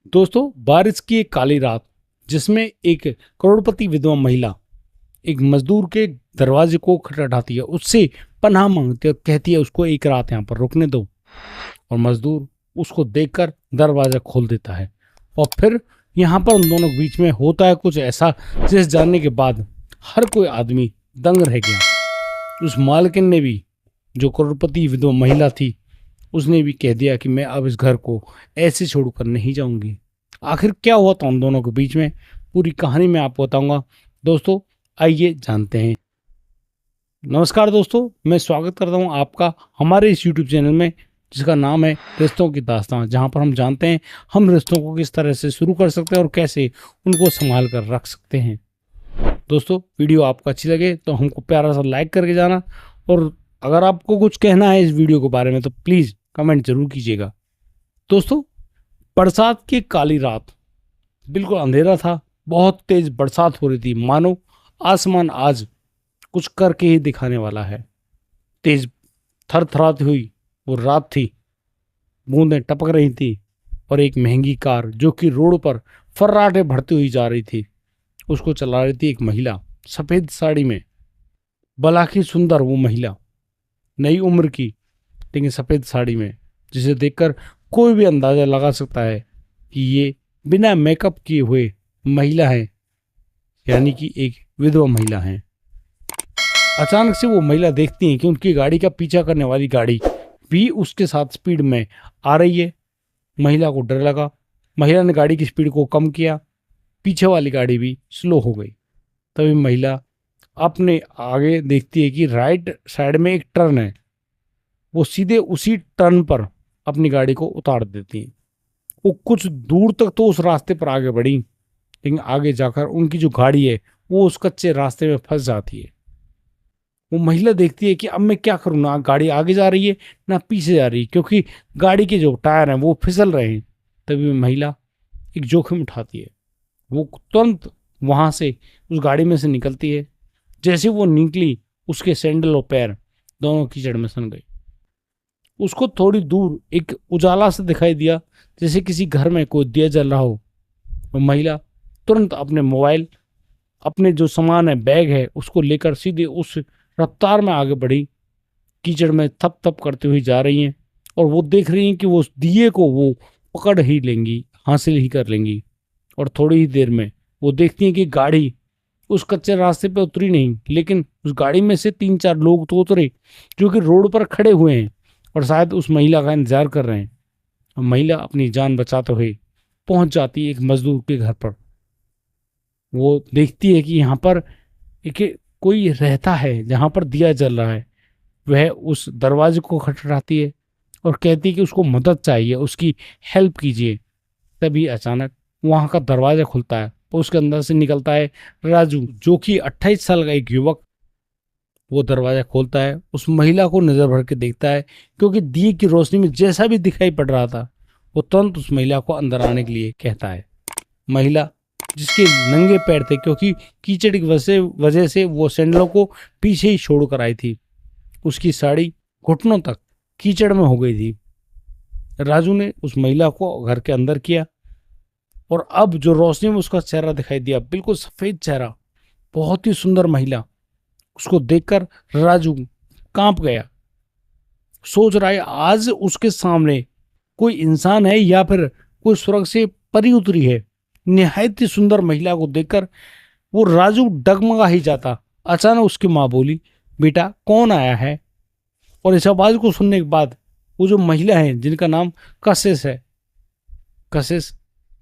दोस्तों, बारिश की एक काली रात जिसमें एक करोड़पति विधवा महिला एक मजदूर के दरवाजे को खटखटाती है, उससे पनाह मांगती है और कहती है उसको एक रात यहाँ पर रुकने दो। और मजदूर उसको देखकर दरवाजा खोल देता है। और फिर यहाँ पर उन दोनों के बीच में होता है कुछ ऐसा जिस जानने के बाद हर कोई आदमी दंग रह गया। उस मालकिन ने भी, जो करोड़पति विधवा महिला थी, उसने भी कह दिया कि मैं अब इस घर को ऐसे छोड़कर नहीं जाऊंगी। आखिर क्या हुआ था उन दोनों के बीच में, पूरी कहानी मैं आपको बताऊंगा। दोस्तों, आइए जानते हैं। नमस्कार दोस्तों, मैं स्वागत करता हूं आपका हमारे इस यूट्यूब चैनल में जिसका नाम है रिश्तों की दास्तां, जहां पर हम जानते हैं हम रिश्तों को किस तरह से शुरू कर सकते हैं और कैसे उनको संभाल कर रख सकते हैं। दोस्तों, वीडियो आपको अच्छी लगे तो हमको प्यारा सा लाइक करके जाना, और अगर आपको कुछ कहना है इस वीडियो के बारे में तो प्लीज़ कमेंट जरूर कीजिएगा। दोस्तों, बरसात की काली रात, बिल्कुल अंधेरा था, बहुत तेज बरसात हो रही थी, मानो आसमान आज कुछ करके ही दिखाने वाला है। तेज थरथराती हुई वो रात थी, बूंदें टपक रही थी, और एक महंगी कार जो कि रोड पर फर्राटे भरती हुई जा रही थी, उसको चला रही थी एक महिला सफेद साड़ी में। भला सुंदर वो महिला, नई उम्र की, लेकिन सफेद साड़ी में, जिसे देखकर कोई भी अंदाजा लगा सकता है कि ये बिना मेकअप किए हुए महिला है, यानी कि एक विधवा महिला है। अचानक से वो महिला देखती है कि उनकी गाड़ी का पीछा करने वाली गाड़ी भी उसके साथ स्पीड में आ रही है। महिला को डर लगा, महिला ने गाड़ी की स्पीड को कम किया, पीछे वाली गाड़ी भी स्लो हो गई। तभी महिला अपने आगे देखती है कि राइट साइड में एक टर्न है, वो सीधे उसी टर्न पर अपनी गाड़ी को उतार देती है। वो कुछ दूर तक तो उस रास्ते पर आगे बढ़ी, लेकिन आगे जाकर उनकी जो गाड़ी है वो उस कच्चे रास्ते में फंस जाती है। वो महिला देखती है कि अब मैं क्या करूँ, ना गाड़ी आगे जा रही है ना पीछे जा रही है, क्योंकि गाड़ी के जो टायर हैं वो फिसल रहे हैं। तभी महिला एक जोखिम उठाती है, वो तुरंत वहां से उस गाड़ी में से निकलती है। जैसे वो निकली, उसके सैंडल और पैर दोनों कीचड़ में सन गए। उसको थोड़ी दूर एक उजाला से दिखाई दिया, जैसे किसी घर में कोई दिया जल रहा हो। वो महिला तुरंत अपने मोबाइल, अपने जो सामान है, बैग है, उसको लेकर सीधे उस रफ्तार में आगे बढ़ी, कीचड़ में थप थप करती हुई जा रही हैं। और वो देख रही हैं कि वो उस दिए को वो पकड़ ही लेंगी, हासिल ही कर लेंगी। और थोड़ी ही देर में वो देखती हैं कि गाड़ी उस कच्चे रास्ते पे उतरी नहीं, लेकिन उस गाड़ी में से 3-4 लोग तो उतरे, जो कि रोड पर खड़े हुए हैं और शायद उस महिला का इंतजार कर रहे हैं। और महिला अपनी जान बचाते हुए पहुंच जाती है एक मजदूर के घर पर। वो देखती है कि यहाँ पर एक कोई रहता है जहाँ पर दिया जल रहा है। वह उस दरवाजे को खटखटाती है और कहती है कि उसको मदद चाहिए, उसकी हेल्प कीजिए। तभी अचानक वहाँ का दरवाजा खुलता है और उसके अंदर से निकलता है राजू, जो कि 28 साल का एक युवक। वो दरवाजा खोलता है, उस महिला को नजर भर के देखता है, क्योंकि दिए की रोशनी में जैसा भी दिखाई पड़ रहा था, वो तुरंत उस महिला को अंदर आने के लिए कहता है। महिला, जिसके नंगे पैर थे, क्योंकि कीचड़ की वजह से वो सैंडलों को पीछे ही छोड़ कर आई थी, उसकी साड़ी घुटनों तक कीचड़ में हो गई थी। राजू ने उस महिला को घर के अंदर किया, और अब जो रोशनी में उसका चेहरा दिखाई दिया, बिल्कुल सफेद चेहरा, बहुत ही सुंदर महिला, उसको देखकर राजू कांप गया। सोच रहा है आज उसके सामने कोई इंसान है या फिर कोई स्वर्ग से परी उतरी है। निहायत ही सुंदर महिला को देखकर वो राजू डगमगा ही जाता। अचानक उसकी माँ बोली, बेटा कौन आया है? और इस आवाज को सुनने के बाद वो जो महिला है, जिनका नाम कशिश है, कशिश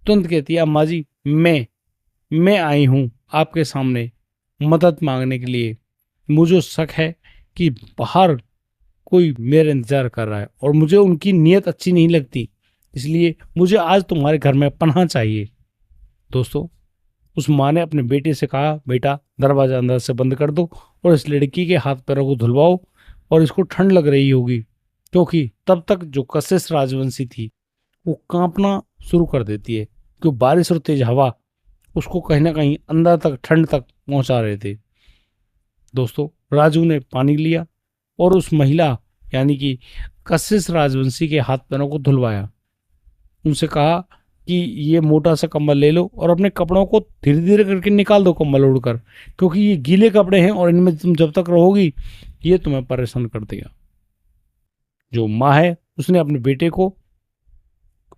तुरंत कहती है, अम्मा जी मैं आई हूँ आपके सामने मदद मांगने के लिए। मुझे शक है कि बाहर कोई मेरा इंतजार कर रहा है और मुझे उनकी नीयत अच्छी नहीं लगती, इसलिए मुझे आज तुम्हारे घर में पनाह चाहिए। दोस्तों, उस माँ ने अपने बेटे से कहा, बेटा दरवाजा अंदर से बंद कर दो और इस लड़की के हाथ पैरों को धुलवाओ, और इसको ठंड लग रही होगी। क्योंकि तब तक जो कशिश राजवंशी थी वो कांपना शुरू कर देती है, क्योंकि बारिश और तेज हवा उसको कहीं ना कहीं अंदर तक, ठंड तक पहुंचा रहे थे। दोस्तों, राजू ने पानी लिया और उस महिला यानी कि कशिश राजवंशी के हाथ पैरों को धुलवाया। उनसे कहा कि ये मोटा सा कंबल ले लो और अपने कपड़ों को धीरे धीरे करके निकाल दो कंबल ओढ़कर, क्योंकि ये गीले कपड़े हैं और इनमें तुम जब तक रहोगी ये तुम्हें परेशान कर देगा। जो माँ है उसने अपने बेटे को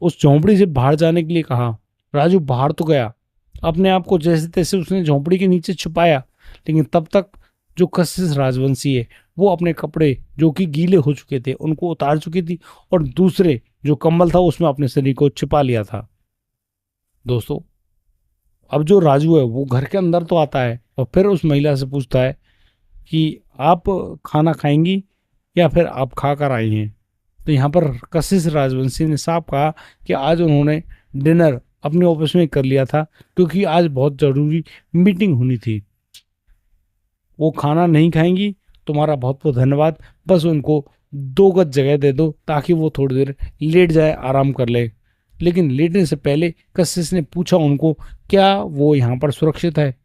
उस झोंपड़ी से बाहर जाने के लिए कहा। राजू बाहर तो गया, अपने आप को जैसे तैसे उसने झोंपड़ी के नीचे छुपाया, लेकिन तब तक जो कशिश राजवंशी है वो अपने कपड़े जो कि गीले हो चुके थे उनको उतार चुकी थी और दूसरे जो कंबल था उसमें अपने शरीर को छिपा लिया था। दोस्तों, अब जो राजू है वो घर के अंदर तो आता है और फिर उस महिला से पूछता है कि आप खाना खाएंगी या फिर आप खा कर आई हैं। तो यहाँ पर कशिश राजवंशी ने साफ कहा कि आज उन्होंने डिनर अपने ऑफिस में कर लिया था, क्योंकि आज बहुत ज़रूरी मीटिंग होनी थी। वो खाना नहीं खाएंगी, तुम्हारा बहुत बहुत धन्यवाद, बस उनको 2 गज जगह दे दो ताकि वो थोड़ी देर लेट जाए, आराम कर ले। लेकिन लेटने से पहले कशिश ने पूछा उनको क्या वो यहाँ पर सुरक्षित है।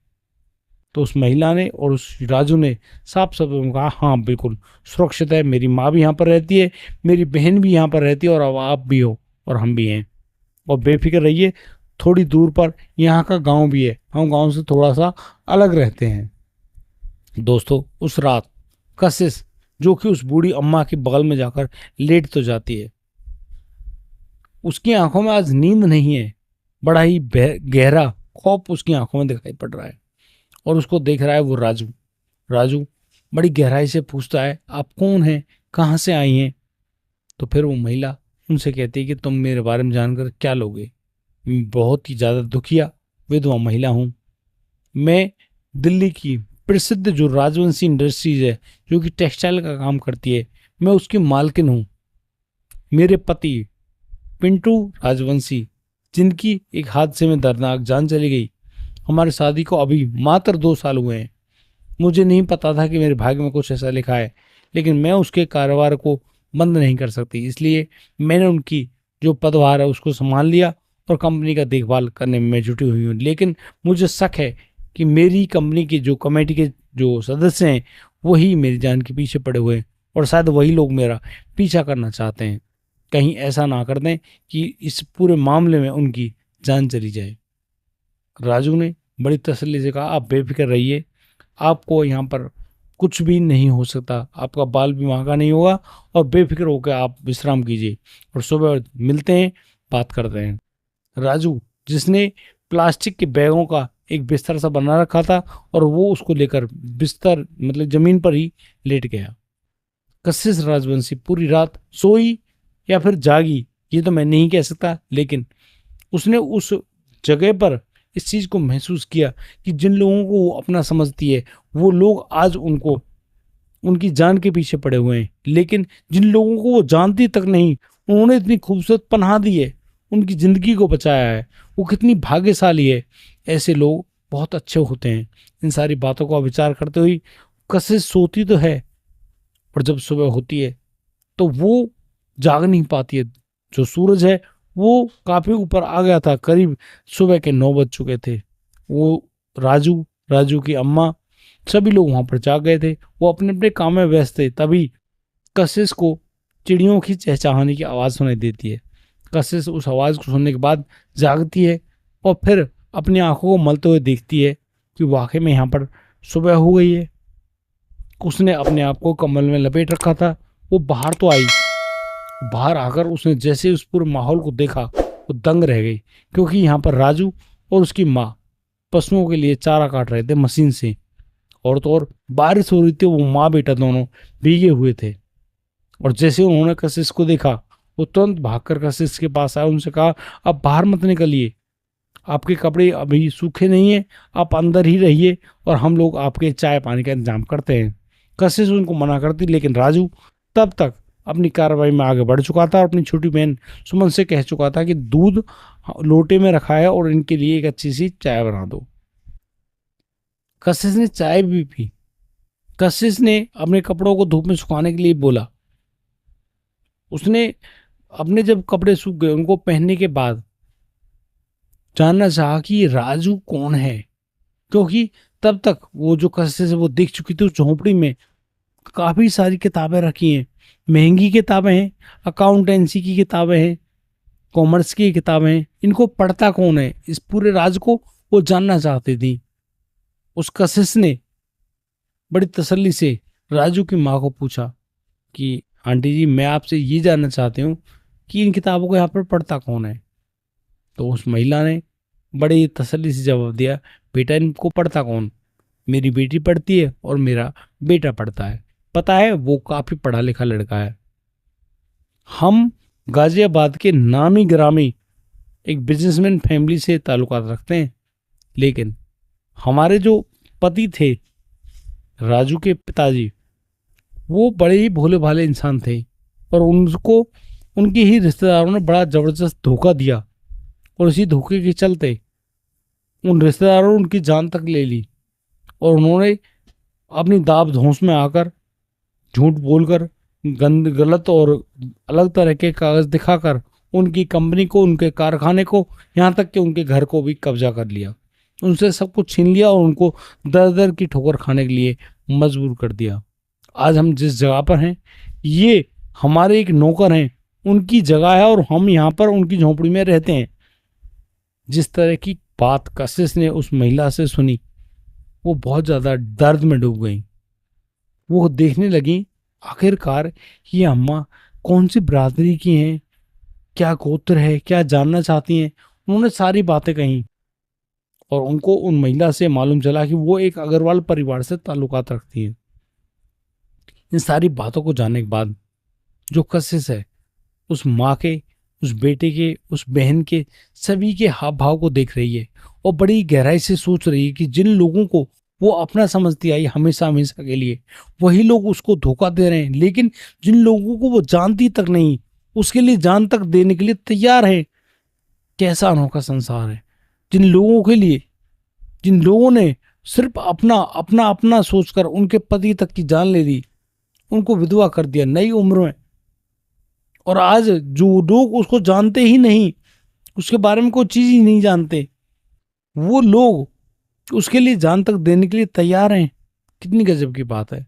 तो उस महिला ने और उस राजू ने साफ साफ कहा हाँ बिल्कुल सुरक्षित है, मेरी माँ भी यहाँ पर रहती है, मेरी बहन भी यहाँ पर रहती है और अब आप भी हो और हम भी हैं, और बेफिक्र रहिए, थोड़ी दूर पर यहाँ का गांव भी है, हम गांव से थोड़ा सा अलग रहते हैं। दोस्तों, उस रात कशिश जो कि उस बूढ़ी अम्मा के बगल में जाकर लेट तो जाती है, उसकी आंखों में आज नींद नहीं है, बड़ा ही गहरा खौफ उसकी आंखों में दिखाई पड़ रहा है और उसको देख रहा है वो राजू। राजू बड़ी गहराई से पूछता है आप कौन हैं, कहाँ से आई हैं। तो फिर वो महिला उनसे कहती है कि तुम मेरे बारे में जानकर क्या लोगे, मैं बहुत ही ज़्यादा दुखिया विधवा महिला हूँ, मैं दिल्ली की प्रसिद्ध जो राजवंशी इंडस्ट्रीज है जो कि टेक्सटाइल का काम करती है, मैं उसकी मालकिन हूँ। मेरे पति पिंटू राजवंशी जिनकी एक हादसे में दर्दनाक जान चली गई, हमारी शादी को अभी मात्र 2 साल हुए हैं। मुझे नहीं पता था कि मेरे भाग्य में कुछ ऐसा लिखा है, लेकिन मैं उसके कारोबार को बंद नहीं कर सकती, इसलिए मैंने उनकी जो पदभार है उसको संभाल लिया और कंपनी का देखभाल करने में मैं जुटी हुई हूँ। लेकिन मुझे शक है कि मेरी कंपनी के जो कमेटी के जो सदस्य हैं वही मेरी जान के पीछे पड़े हुए हैं और शायद वही लोग मेरा पीछा करना चाहते हैं। कहीं ऐसा ना कर दें कि इस पूरे मामले में उनकी जान चली जाए। राजू ने बड़ी तसल्ली से कहा आप बेफिक्र रहिए, आपको यहाँ पर कुछ भी नहीं हो सकता, आपका बाल भी महंगा नहीं होगा और बेफिक्र होकर आप विश्राम कीजिए और सुबह मिलते हैं, बात करते हैं। राजू जिसने प्लास्टिक के बैगों का एक बिस्तर सा बना रखा था और वो उसको लेकर बिस्तर मतलब जमीन पर ही लेट गया। कशिश राजवंशी पूरी रात सोई या फिर जागी ये तो मैं नहीं कह सकता, लेकिन उसने उस जगह पर इस चीज़ को महसूस किया कि जिन लोगों को वो अपना समझती है वो लोग आज उनको उनकी जान के पीछे पड़े हुए हैं, लेकिन जिन लोगों को वो जानती तक नहीं उन्होंने इतनी खूबसूरत पनाह दी है, उनकी ज़िंदगी को बचाया है, वो कितनी भाग्यशाली है। ऐसे लोग बहुत अच्छे होते हैं। इन सारी बातों का विचार करते हुए कशिश सोती तो है पर जब सुबह होती है तो वो जाग नहीं पाती है। जो सूरज है वो काफी ऊपर आ गया था, करीब सुबह के 9 बज चुके थे। वो राजू की अम्मा सभी लोग वहां पर जाग गए थे, वो अपने अपने काम में व्यस्त थे। तभी कशिश को चिड़ियों की चहचहाने की आवाज सुनाई देती है। कशिश उस आवाज को सुनने के बाद जागती है और फिर अपनी आंखों को मलते हुए देखती है कि वाकई में यहाँ पर सुबह हो गई है। उसने अपने आप को कंबल में लपेट रखा था। वो बाहर तो आई, बाहर आकर उसने जैसे उस पूरे माहौल को देखा वो दंग रह गई, क्योंकि यहाँ पर राजू और उसकी माँ पशुओं के लिए चारा काट रहे थे मशीन से, और तो और बारिश हो रही थी, वो माँ बेटा दोनों भीगे हुए थे। और जैसे उन्होंने कशिश को देखा वो तुरंत भागकर कशिश के पास आया, उनसे कहा आप बाहर मत निकलिए, आपके कपड़े अभी सूखे नहीं है, आप अंदर ही रहिए और हम लोग आपके चाय पानी का इंतजाम करते हैं। कशिश उनको मना करती, लेकिन राजू तब तक अपनी कार्रवाई में आगे बढ़ चुका था और अपनी छोटी बहन सुमन से कह चुका था कि दूध लोटे में रखा है और इनके लिए एक अच्छी सी चाय बना दो। कशिश ने चाय भी पी। कशिश ने अपने कपड़ों को धूप में सुखाने के लिए बोला। उसने अपने जब कपड़े सूख गए उनको पहनने के बाद जानना चाहा कि राजू कौन है, क्योंकि तब तक वो जो कशिश है वो देख चुकी थी। उस झोंपड़ी में काफी सारी किताबें रखी हैं, महंगी किताबें हैं, अकाउंटेंसी की किताबें हैं, कॉमर्स की किताबें हैं, इनको पढ़ता कौन है, इस पूरे राज को वो जानना चाहती थी। उस कशिश ने बड़ी तसल्ली से राजू की माँ को पूछा कि आंटी जी, मैं आपसे ये जानना चाहती हूँ कि इन किताबों को यहाँ पर पढ़ता कौन है। तो उस महिला ने बड़ी तसल्ली से जवाब दिया, बेटा इनको पढ़ता कौन, मेरी बेटी पढ़ती है और मेरा बेटा पढ़ता है। पता है, वो काफी पढ़ा लिखा लड़का है। हम गाजियाबाद के नामी ग्रामी एक बिजनेसमैन फैमिली से ताल्लुकात रखते हैं, लेकिन हमारे जो पति थे, राजू के पिताजी, वो बड़े ही भोले भाले इंसान थे और उनको उनके ही रिश्तेदारों ने बड़ा जबरदस्त धोखा दिया और इसी धोखे के चलते उन रिश्तेदारों ने उनकी जान तक ले ली और उन्होंने अपनी दाब धौंस में आकर झूठ बोलकर गलत और अलग तरह के कागज दिखाकर उनकी कंपनी को, उनके कारखाने को, यहाँ तक कि उनके घर को भी कब्जा कर लिया। उनसे सब कुछ छीन लिया और उनको दर दर की ठोकर खाने के लिए मजबूर कर दिया। आज हम जिस जगह पर हैं, ये हमारे एक नौकर हैं, उनकी जगह है और हम यहाँ पर उनकी झोंपड़ी में रहते हैं। जिस तरह की बात कशिश ने उस महिला से सुनी, वो बहुत ज़्यादा दर्द में डूब गई। वो देखने लगी आखिरकार ये अम्मा कौन सी बरादरी की हैं, क्या गोत्र है, क्या जानना चाहती हैं। उन्होंने सारी बातें कही और उनको उन महिला से मालूम चला कि वो एक अग्रवाल परिवार से ताल्लुकात रखती हैं। इन सारी बातों को जानने के बाद जो कशिश है, उस माँ के, उस बेटे के, उस बहन के, सभी के हाव भाव को देख रही है और बड़ी गहराई से सोच रही है कि जिन लोगों को वो अपना समझती आई हमेशा हमेशा के लिए, वही लोग उसको धोखा दे रहे हैं। लेकिन जिन लोगों को वो जानती तक नहीं, उसके लिए जान तक देने के लिए तैयार है। कैसा अनोखा संसार है। जिन लोगों के लिए, जिन लोगों ने सिर्फ अपना अपना अपना सोचकर उनके पति तक की जान ले ली, उनको विधवा कर दिया नई उम्र में। और आज जो लोग उसको जानते ही नहीं, उसके बारे में कोई चीज ही नहीं जानते, वो लोग उसके लिए जान तक देने के लिए तैयार हैं। कितनी गजब की बात है।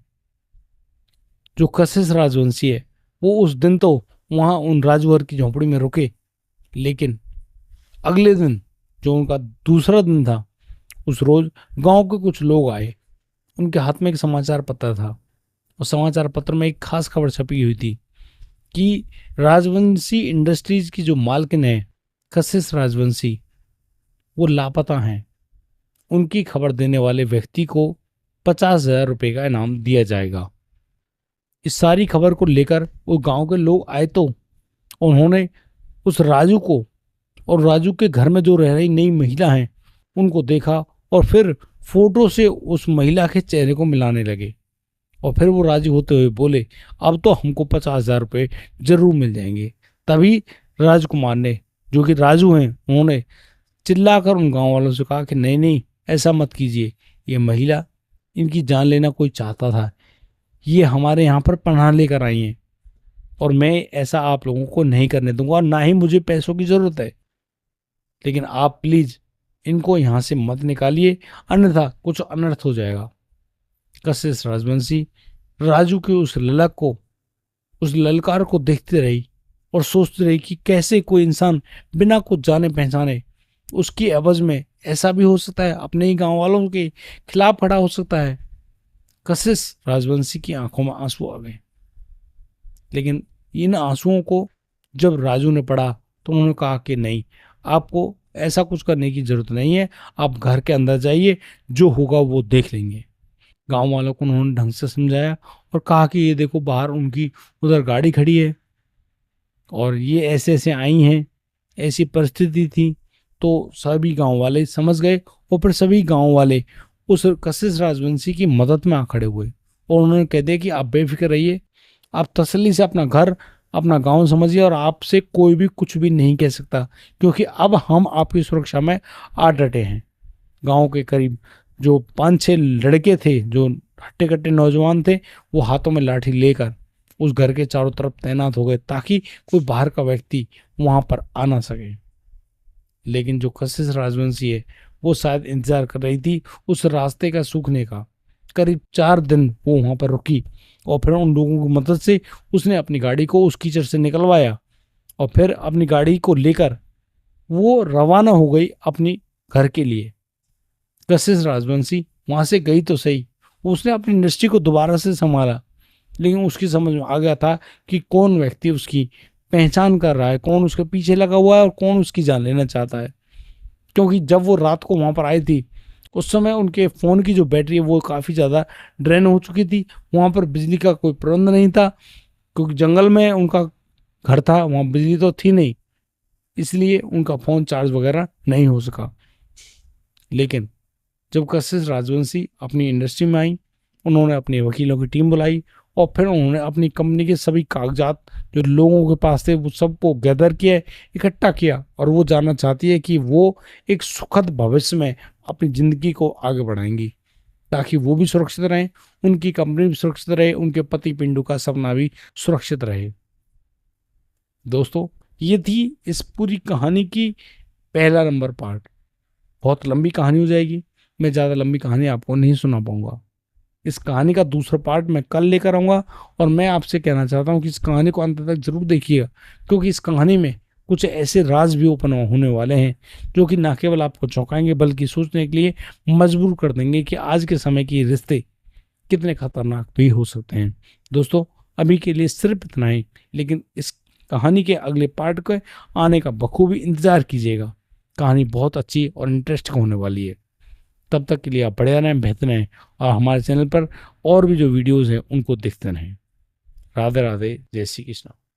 जो कशिश राजवंशी है, वो उस दिन तो वहां उन राजवर की झोंपड़ी में रुके, लेकिन अगले दिन जो उनका दूसरा दिन था, उस रोज गांव के कुछ लोग आए। उनके हाथ में एक समाचार पत्र था और समाचार पत्र में एक खास खबर छपी हुई थी कि राजवंशी इंडस्ट्रीज की जो मालकिन है कशिश राजवंशी, वो लापता हैं। उनकी खबर देने वाले व्यक्ति को 50,000 रुपये का इनाम दिया जाएगा। इस सारी खबर को लेकर वो गांव के लोग आए तो उन्होंने उस राजू को और राजू के घर में जो रह रही नई महिला हैं उनको देखा और फिर फोटो से उस महिला के चेहरे को मिलाने लगे और फिर वो राजी होते हुए बोले, अब तो हमको 50,000 रुपये जरूर मिल जाएंगे। तभी राजकुमार ने, जो कि राजू हैं, उन्होंने चिल्लाकर उन गांव वालों से कहा कि नहीं नहीं, ऐसा मत कीजिए, ये महिला, इनकी जान लेना कोई चाहता था, ये हमारे यहाँ पर पनाह लेकर आई हैं और मैं ऐसा आप लोगों को नहीं करने दूंगा और ना ही मुझे पैसों की जरूरत है, लेकिन आप प्लीज इनको यहाँ से मत निकालिए, अन्यथा कुछ अनर्थ हो जाएगा। कशिश राजवंशी राजू के उस ललक को, उस ललकार को देखते रही और सोचती रही कि कैसे कोई इंसान बिना कुछ जाने पहचाने उसकी एवज में ऐसा भी हो सकता है, अपने ही गांव वालों के खिलाफ खड़ा हो सकता है। कशिश राजवंशी की आंखों में आंसू आ गए, लेकिन इन आंसुओं को जब राजू ने पढ़ा तो उन्होंने कहा कि नहीं, आपको ऐसा कुछ करने की जरूरत नहीं है, आप घर के अंदर जाइए, जो होगा वो देख लेंगे। गांव वालों को उन्होंने ढंग से समझाया और कहा कि ये देखो, बाहर उनकी उधर गाड़ी खड़ी है और ये ऐसे ऐसे आई हैं, ऐसी परिस्थिति थी। तो सभी गांव वाले समझ गए और फिर सभी गांव वाले उस कशिश राजवंशी की मदद में आ खड़े हुए और उन्होंने कह दिया कि आप बेफिक्र रहिए, आप तसल्ली से अपना घर, अपना गांव समझिए और आपसे कोई भी कुछ भी नहीं कह सकता, क्योंकि अब हम आपकी सुरक्षा में आ डटे हैं। गांव के करीब जो 5-6 लड़के थे, जो हट्टे कट्टे नौजवान थे, वो हाथों में लाठी लेकर उस घर के चारों तरफ तैनात हो गए ताकि कोई बाहर का व्यक्ति वहां पर आ ना सके। लेकिन जो कशिश राजवंशी है, वो शायद इंतजार कर रही थी उस रास्ते का सूखने का। करीब 4 दिन वो वहां पर रुकी और फिर उन लोगों की मदद से उसने अपनी गाड़ी को उस कीचड़ से निकलवाया और फिर अपनी गाड़ी को लेकर वो रवाना हो गई अपनी घर के लिए। कशिश राजवंशी वहां से गई तो सही, उसने अपनी इंडस्ट्री को दोबारा से संभाला, लेकिन उसकी समझ में आ गया था कि कौन व्यक्ति उसकी पहचान कर रहा है, कौन उसके पीछे लगा हुआ है और कौन उसकी जान लेना चाहता है। क्योंकि जब वो रात को वहां पर आई थी उस समय उनके फ़ोन की जो बैटरी है वो काफ़ी ज़्यादा ड्रेन हो चुकी थी। वहाँ पर बिजली का कोई प्रबंध नहीं था, क्योंकि जंगल में उनका घर था, वहाँ बिजली तो थी नहीं, इसलिए उनका फ़ोन चार्ज वगैरह नहीं हो सका। लेकिन जब कशिश राजवंशी अपनी इंडस्ट्री में आई, उन्होंने अपने वकीलों की टीम बुलाई और फिर उन्होंने अपनी कंपनी के सभी कागजात जो लोगों के पास थे वो सबको गैदर किया, इकट्ठा किया, और वो जानना चाहती है कि वो एक सुखद भविष्य में अपनी ज़िंदगी को आगे बढ़ाएंगी, ताकि वो भी सुरक्षित रहें, उनकी कंपनी भी सुरक्षित रहे, उनके पति पिंडू का सपना भी सुरक्षित रहे। दोस्तों, ये थी इस पूरी कहानी की पहला नंबर पार्ट। बहुत लंबी कहानी हो जाएगी, मैं ज़्यादा लंबी कहानी आपको नहीं सुना पाऊंगा। इस कहानी का दूसरा पार्ट मैं कल लेकर आऊँगा, और मैं आपसे कहना चाहता हूँ कि इस कहानी को अंत तक जरूर देखिएगा, क्योंकि इस कहानी में कुछ ऐसे राज भी ओपन होने वाले हैं जो कि न केवल आपको चौंकाएंगे बल्कि सोचने के लिए मजबूर कर देंगे कि आज के समय के रिश्ते कितने खतरनाक भी हो सकते हैं। दोस्तों, अभी के लिए सिर्फ इतना ही, लेकिन इस कहानी के अगले पार्ट के आने का बखूबी इंतजार कीजिएगा। कहानी बहुत अच्छी और इंटरेस्टिंग होने वाली है। तब तक के लिए आप बढ़िया रहें, बेहतर रहें, और हमारे चैनल पर और भी जो वीडियोज़ हैं उनको देखते रहें। राधे राधे, जय श्री कृष्ण।